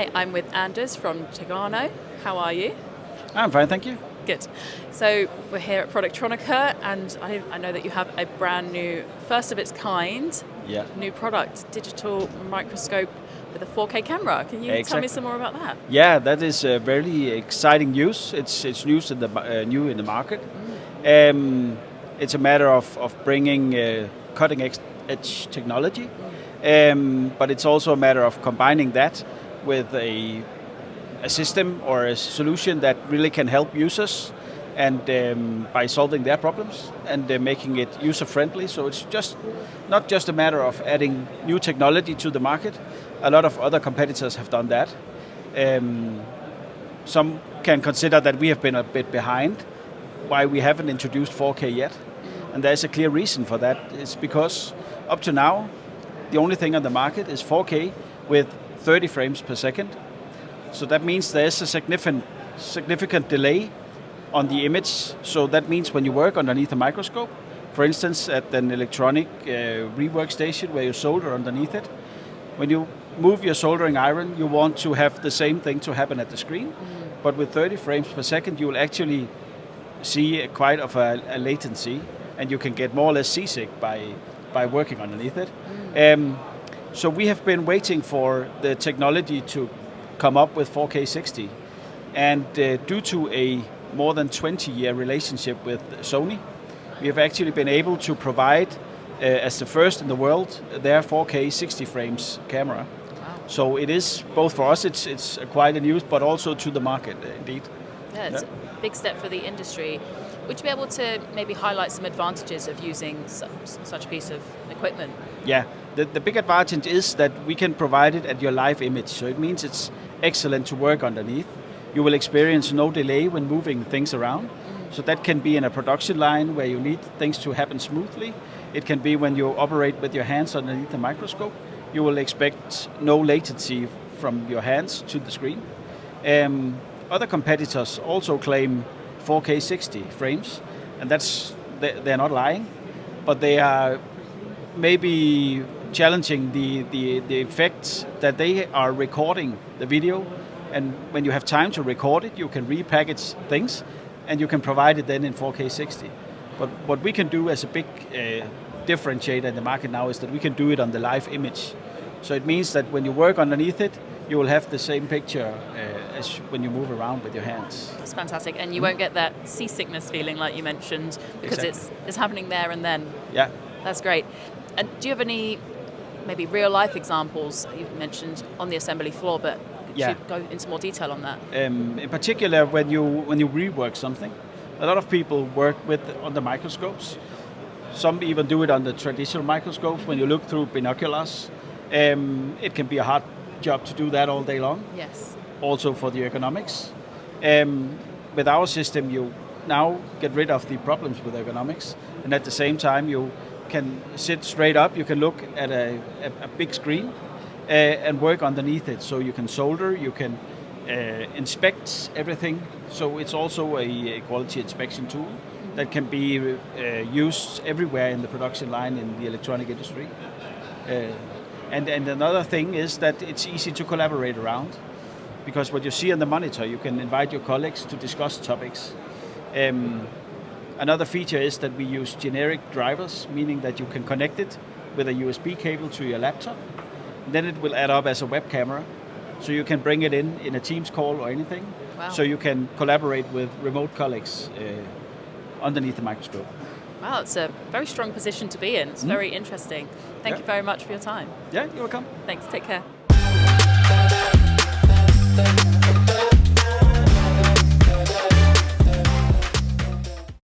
Hi, I'm with Anders from Tagarno. How are you? I'm fine, thank you. Good. So we're here at Productronica, and I know that you have a brand new, first of its kind, new product, digital microscope with a 4K camera. Can you tell me some more about that? Yeah, that is very exciting news. It's news in the new in the market. It's a matter of bringing cutting edge technology, but it's also a matter of combining that with a system or a solution that really can help users and by solving their problems and making it user friendly. So it's just not just a matter of adding new technology to the market. A lot of other competitors have done that. Some can consider that we have been a bit behind, why we haven't introduced 4K yet. And there's a clear reason for that. It's because up to now, the only thing on the market is 4K with 30 frames per second. So that means there's a significant delay on the image. So that means when you work underneath a microscope, for instance at an electronic rework station where you solder underneath it, when you move your soldering iron, you want to have the same thing to happen at the screen. But with 30 frames per second, you will actually see quite of a latency, and you can get more or less seasick by working underneath it. So we have been waiting for the technology to come up with 4K 60, and due to a more than 20-year relationship with Sony, we have actually been able to provide, as the first in the world, their 4K 60 frames camera. Wow. So it is, both for us, it's quite a news, but also to the market, indeed. Yeah, it's a big step for the industry. Would you be able to maybe highlight some advantages of using such a piece of equipment? Yeah, the big advantage is that we can provide it at your live image. So it means it's excellent to work underneath. You will experience no delay when moving things around. So that can be in a production line where you need things to happen smoothly. It can be when you operate with your hands underneath the microscope. You will expect no latency from your hands to the screen. Other competitors also claim 4K 60 frames, and they're not lying, but they are maybe challenging the effect that they are recording the video, and when you have time to record it, you can repackage things, and you can provide it then in 4K 60. But what we can do as a big differentiator in the market now is that we can do it on the live image. So it means that when you work underneath it, you will have the same picture as when you move around with your hands. That's fantastic, and you won't get that seasickness feeling like you mentioned, because it's happening there and then. Yeah. That's great. And do you have any maybe real-life examples you've mentioned on the assembly floor, but could you go into more detail on that? In particular, when you rework something, a lot of people work on the microscopes. Some even do it on the traditional microscopes. When you look through binoculars, it can be a hard job to do that all day long. Yes. Also for the ergonomics. With our system, you now get rid of the problems with ergonomics, and at the same time you can sit straight up, you can look at a big screen and work underneath it. So you can solder, you can inspect everything. So it's also a quality inspection tool that can be used everywhere in the production line in the electronic industry. And another thing is that it's easy to collaborate around, because what you see on the monitor, you can invite your colleagues to discuss topics. Another feature is that we use generic drivers, meaning that you can connect it with a USB cable to your laptop. Then it will add up as a web camera, so you can bring it in a Teams call or anything. Wow. So you can collaborate with remote colleagues underneath the microscope. Wow, it's a very strong position to be in. It's very interesting. Thank you very much for your time. Yeah, you're welcome. Thanks, take care.